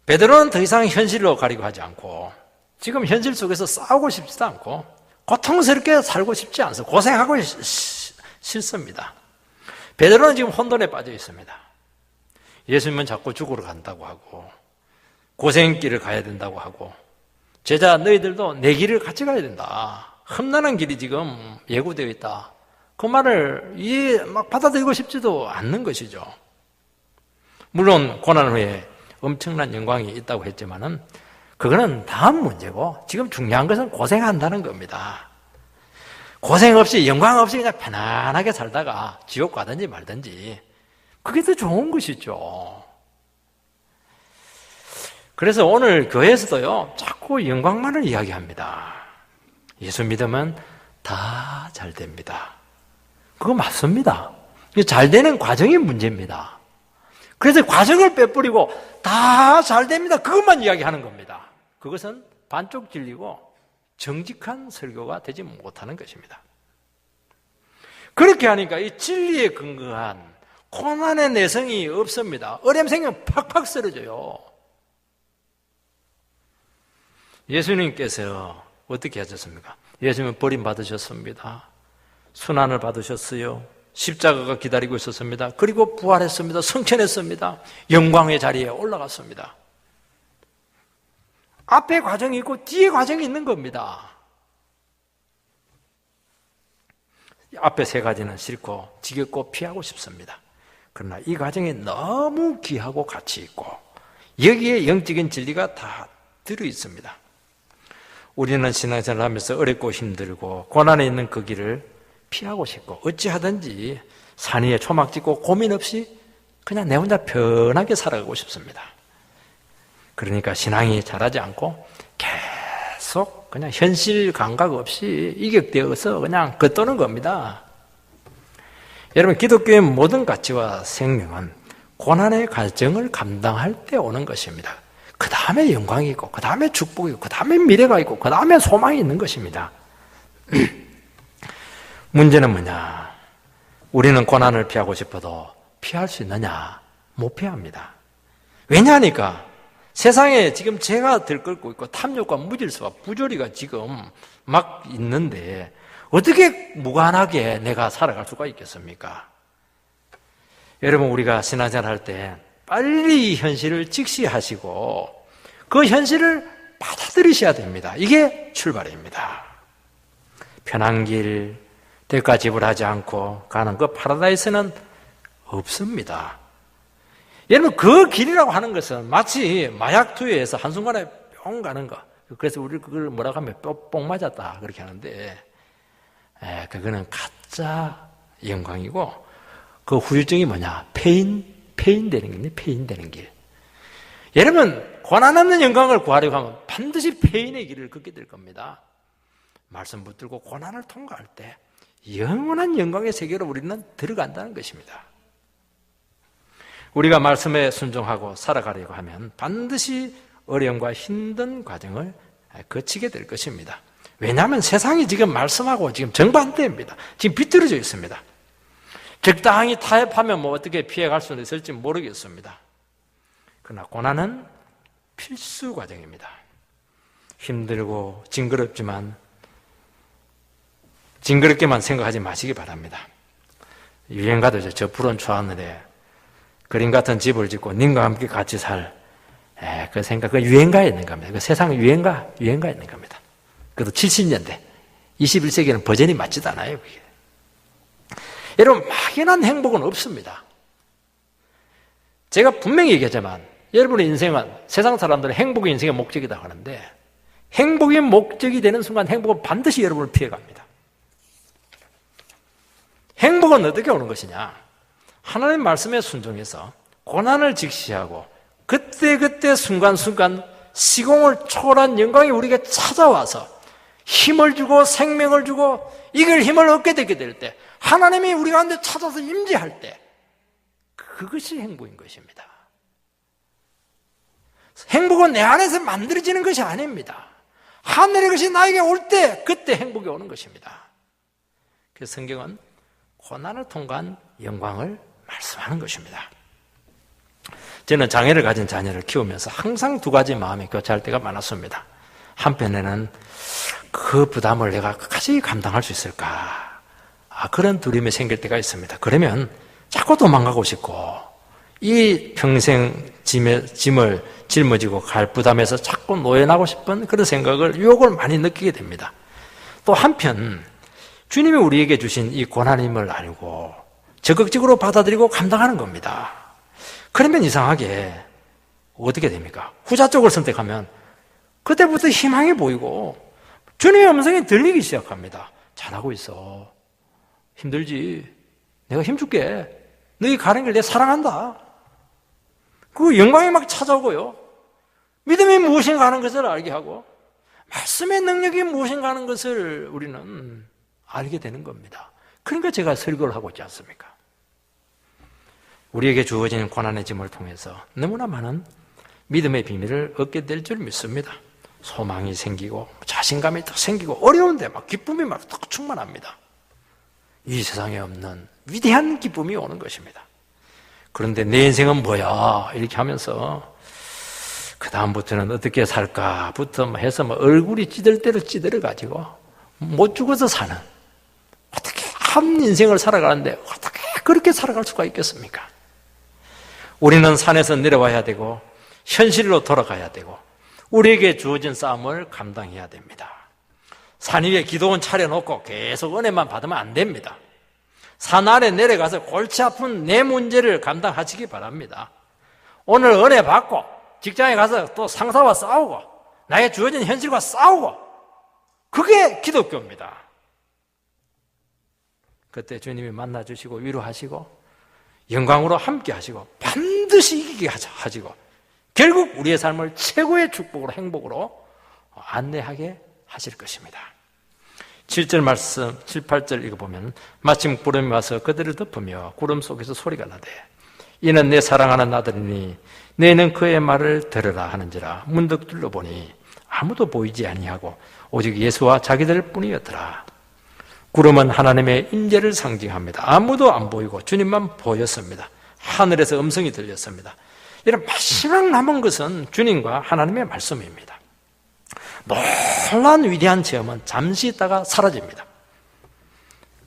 Speaker 1: 베드로는 더 이상 현실로 가리고 하지 않고 지금 현실 속에서 싸우고 싶지도 않고 고통스럽게 살고 싶지 않습니다. 고생하고 싫습니다. 베드로는 지금 혼돈에 빠져 있습니다. 예수님은 자꾸 죽으러 간다고 하고 고생길을 가야 된다고 하고 제자 너희들도 내 길을 같이 가야 된다. 험난한 길이 지금 예고되어 있다. 그 말을 막 받아들이고 싶지도 않는 것이죠. 물론 고난 후에 엄청난 영광이 있다고 했지만은 그거는 다음 문제고 지금 중요한 것은 고생한다는 겁니다. 고생 없이 영광 없이 그냥 편안하게 살다가 지옥 가든지 말든지 그게 더 좋은 것이죠. 그래서 오늘 교회에서도요 자꾸 영광만을 이야기합니다. 예수 믿으면 다 잘 됩니다. 그거 맞습니다. 잘 되는 과정이 문제입니다. 그래서 과정을 빼버리고 다 잘 됩니다. 그것만 이야기하는 겁니다. 그것은 반쪽 진리고 정직한 설교가 되지 못하는 것입니다. 그렇게 하니까 이 진리에 근거한 고난의 내성이 없습니다. 어려움 생기면 팍팍 쓰러져요. 예수님께서 어떻게 하셨습니까? 예수님은 버림받으셨습니다. 순환을 받으셨어요. 십자가가 기다리고 있었습니다. 그리고 부활했습니다. 승천했습니다. 영광의 자리에 올라갔습니다. 앞에 과정이 있고 뒤에 과정이 있는 겁니다. 앞에 세 가지는 싫고 지겹고 피하고 싶습니다. 그러나 이 과정이 너무 귀하고 가치 있고 여기에 영적인 진리가 다 들어있습니다. 우리는 신앙생활을 하면서 어렵고 힘들고 고난에 있는 그 길을 피하고 싶고 어찌하든지 산 위에 초막 찍고 고민 없이 그냥 내 혼자 편하게 살아가고 싶습니다. 그러니까 신앙이 자라지 않고 계속 그냥 현실 감각 없이 이격되어서 그냥 겉도는 겁니다. 여러분, 기독교의 모든 가치와 생명은 고난의 과정을 감당할 때 오는 것입니다. 그 다음에 영광이 있고 그 다음에 축복이 있고 그 다음에 미래가 있고 그 다음에 소망이 있는 것입니다. 문제는 뭐냐? 우리는 고난을 피하고 싶어도 피할 수 있느냐? 못 피합니다. 왜냐하니까 세상에 지금 죄가 들끓고 있고 탐욕과 무질서와 부조리가 지금 막 있는데 어떻게 무관하게 내가 살아갈 수가 있겠습니까? 여러분, 우리가 신앙생활 할 때 빨리 이 현실을 직시하시고 그 현실을 받아들이셔야 됩니다. 이게 출발입니다. 편한 길, 대가 지불하지 않고 가는 그 파라다이스는 없습니다. 여러분, 그 길이라고 하는 것은 마치 마약 투여해서 한순간에 뿅 가는 거. 그래서 우리 그걸 뭐라고 하면 뿅 맞았다 그렇게 하는데 그거는 가짜 영광이고 그 후유증이 뭐냐? 페인 되는 길이네. 페인 되는 길. 여러분, 고난 없는 영광을 구하려고 하면 반드시 페인의 길을 걷게 될 겁니다. 말씀 붙들고 고난을 통과할 때 영원한 영광의 세계로 우리는 들어간다는 것입니다. 우리가 말씀에 순종하고 살아가려고 하면 반드시 어려움과 힘든 과정을 거치게 될 것입니다. 왜냐하면 세상이 지금 말씀하고 지금 정반대입니다. 지금 비틀어져 있습니다. 적당히 타협하면 뭐 어떻게 피해갈 수 있을지 모르겠습니다. 그러나 고난은 필수 과정입니다. 힘들고 징그럽지만 징그럽게만 생각하지 마시기 바랍니다. 유행가도 저 푸른 초하늘에 그림 같은 집을 짓고 님과 함께 같이 살 그 생각, 그 유행가에 있는 겁니다. 그 세상 유행가에 있는 겁니다. 그래도 70년대, 21세기는 버전이 맞지도 않아요, 그게. 여러분, 막연한 행복은 없습니다. 제가 분명히 얘기하지만, 여러분의 인생은 세상 사람들은 행복이 인생의 목적이다 하는데, 행복이 목적이 되는 순간 행복은 반드시 여러분을 피해갑니다. 행복은 어떻게 오는 것이냐? 하나님 말씀에 순종해서 고난을 직시하고 그때그때 순간순간 시공을 초월한 영광이 우리에게 찾아와서 힘을 주고 생명을 주고 이길 힘을 얻게 되게 될 때, 하나님이 우리 가운데 찾아서 임재할 때, 그것이 행복인 것입니다. 행복은 내 안에서 만들어지는 것이 아닙니다. 하늘의 것이 나에게 올 때 그때 행복이 오는 것입니다. 그래서 성경은 고난을 통과한 영광을 말씀하는 것입니다. 저는 장애를 가진 자녀를 키우면서 항상 두 가지 마음이 교차할 때가 많았습니다. 한편에는 그 부담을 내가 끝까지 감당할 수 있을까? 그런 두려움이 생길 때가 있습니다. 그러면 자꾸 도망가고 싶고 이 평생 짐을 짊어지고 갈 부담에서 자꾸 노연하고 싶은 그런 생각을, 유혹을 많이 느끼게 됩니다. 또 한편 주님이 우리에게 주신 이 고난임을 알고 적극적으로 받아들이고 감당하는 겁니다. 그러면 이상하게 어떻게 됩니까? 후자 쪽을 선택하면 그때부터 희망이 보이고 주님의 음성이 들리기 시작합니다. 잘하고 있어. 힘들지. 내가 힘줄게. 너희 가는 길 내가 사랑한다. 그 영광이 막 찾아오고요. 믿음이 무엇인가 하는 것을 알게 하고 말씀의 능력이 무엇인가 하는 것을 우리는 알게 되는 겁니다. 그러니까 제가 설교를 하고 있지 않습니까? 우리에게 주어진 고난의 짐을 통해서 너무나 많은 믿음의 비밀을 얻게 될 줄 믿습니다. 소망이 생기고 자신감이 더 생기고 어려운데 막 기쁨이 막 더 충만합니다. 이 세상에 없는 위대한 기쁨이 오는 것입니다. 그런데 내 인생은 뭐야? 이렇게 하면서 그 다음부터는 어떻게 살까부터 해서 얼굴이 찌들 대로 찌들어가지고 못 죽어서 사는, 어떻게 한 인생을 살아가는데 어떻게 그렇게 살아갈 수가 있겠습니까? 우리는 산에서 내려와야 되고 현실로 돌아가야 되고 우리에게 주어진 싸움을 감당해야 됩니다. 산 위에 기도원 차려놓고 계속 은혜만 받으면 안 됩니다. 산 아래 내려가서 골치 아픈 내 문제를 감당하시기 바랍니다. 오늘 은혜 받고 직장에 가서 또 상사와 싸우고 나의 주어진 현실과 싸우고, 그게 기독교입니다. 그때 주님이 만나주시고 위로하시고 영광으로 함께 하시고 반드시 이기게 하시고 결국 우리의 삶을 최고의 축복으로, 행복으로 안내하게 하실 것입니다. 7절 말씀, 7, 8절 읽어보면 마침 구름이 와서 그들을 덮으며 구름 속에서 소리가 나되 이는 내 사랑하는 아들이니 너희는 그의 말을 들으라 하는지라. 문득 둘러보니 아무도 보이지 아니하고 오직 예수와 자기들 뿐이었더라. 구름은 하나님의 임재를 상징합니다. 아무도 안 보이고 주님만 보였습니다. 하늘에서 음성이 들렸습니다. 이런 마지막 남은 것은 주님과 하나님의 말씀입니다. 놀라운 위대한 체험은 잠시 있다가 사라집니다.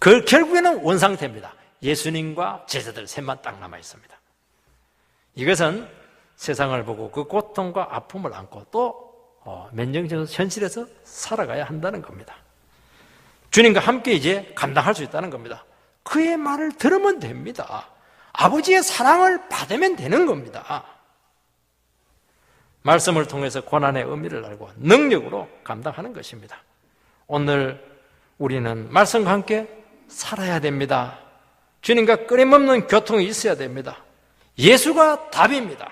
Speaker 1: 그 결국에는 원상태입니다. 예수님과 제자들 셋만 딱 남아 있습니다. 이것은 세상을 보고 그 고통과 아픔을 안고 또 면역적으로 현실에서 살아가야 한다는 겁니다. 주님과 함께 이제 감당할 수 있다는 겁니다. 그의 말을 들으면 됩니다. 아버지의 사랑을 받으면 되는 겁니다. 말씀을 통해서 고난의 의미를 알고 능력으로 감당하는 것입니다. 오늘 우리는 말씀과 함께 살아야 됩니다. 주님과 끊임없는 교통이 있어야 됩니다. 예수가 답입니다.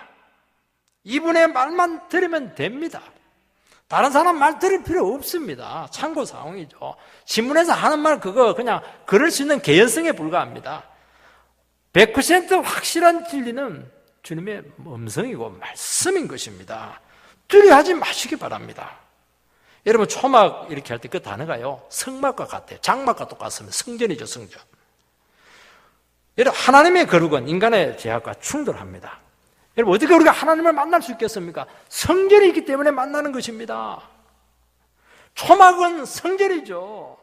Speaker 1: 이분의 말만 들으면 됩니다. 다른 사람 말 들을 필요 없습니다. 참고 사항이죠. 신문에서 하는 말 그거 그냥 그럴 수 있는 개연성에 불과합니다. 100% 확실한 진리는 주님의 음성이고 말씀인 것입니다. 두려워하지 마시기 바랍니다. 여러분 초막 이렇게 할 때 그 단어가요 성막과 같아요. 장막과 똑같습니다. 성전이죠, 성전. 여러분 하나님의 거룩은 인간의 죄악과 충돌합니다. 여러분 어떻게 우리가 하나님을 만날 수 있겠습니까? 성전이 있기 때문에 만나는 것입니다. 초막은 성전이죠.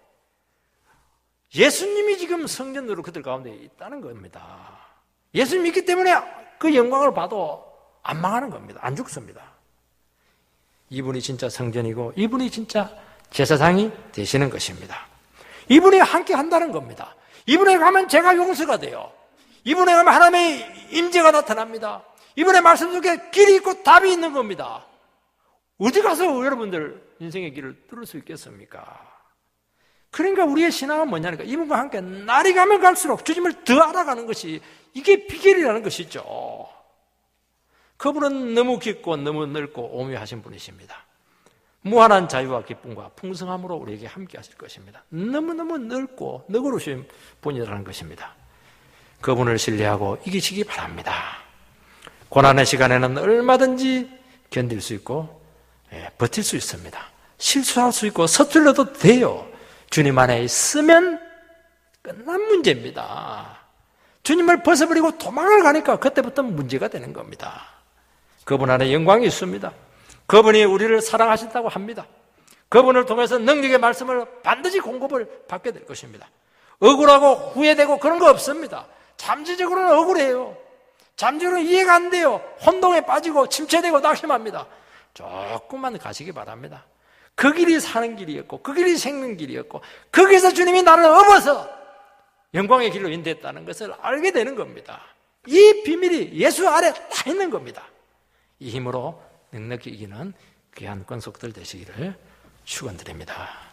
Speaker 1: 예수님이 지금 성전으로 그들 가운데 있다는 겁니다. 예수님이 있기 때문에 그 영광을 봐도 안 망하는 겁니다. 안 죽습니다. 이분이 진짜 성전이고 이분이 진짜 제사장이 되시는 것입니다. 이분이 함께 한다는 겁니다. 이분에 가면 제가 용서가 돼요. 이분에 가면 하나님의 임재가 나타납니다. 이분의 말씀 속에 길이 있고 답이 있는 겁니다. 어디 가서 여러분들 인생의 길을 뚫을 수 있겠습니까? 그러니까 우리의 신앙은 뭐냐니까 이분과 함께 날이 가면 갈수록 주님을 더 알아가는 것이 이게 비결이라는 것이죠. 그분은 너무 깊고 너무 넓고 오묘하신 분이십니다. 무한한 자유와 기쁨과 풍성함으로 우리에게 함께 하실 것입니다. 너무너무 넓고 너그러우신 분이라는 것입니다. 그분을 신뢰하고 이기시기 바랍니다. 고난의 시간에는 얼마든지 견딜 수 있고 버틸 수 있습니다. 실수할 수 있고 서툴러도 돼요. 주님 안에 있으면 끝난 문제입니다. 주님을 벗어버리고 도망을 가니까 그때부터 문제가 되는 겁니다. 그분 안에 영광이 있습니다. 그분이 우리를 사랑하신다고 합니다. 그분을 통해서 능력의 말씀을 반드시 공급을 받게 될 것입니다. 억울하고 후회되고 그런 거 없습니다. 잠재적으로는 억울해요. 잠재적으로는 이해가 안 돼요. 혼동에 빠지고 침체되고 낙심합니다. 조금만 가시기 바랍니다. 그 길이 사는 길이었고 그 길이 생명 길이었고 거기서 주님이 나를 업어서 영광의 길로 인도했다는 것을 알게 되는 겁니다. 이 비밀이 예수 아래 다 있는 겁니다. 이 힘으로 넉넉히 이기는 귀한 권속들 되시기를 축원드립니다.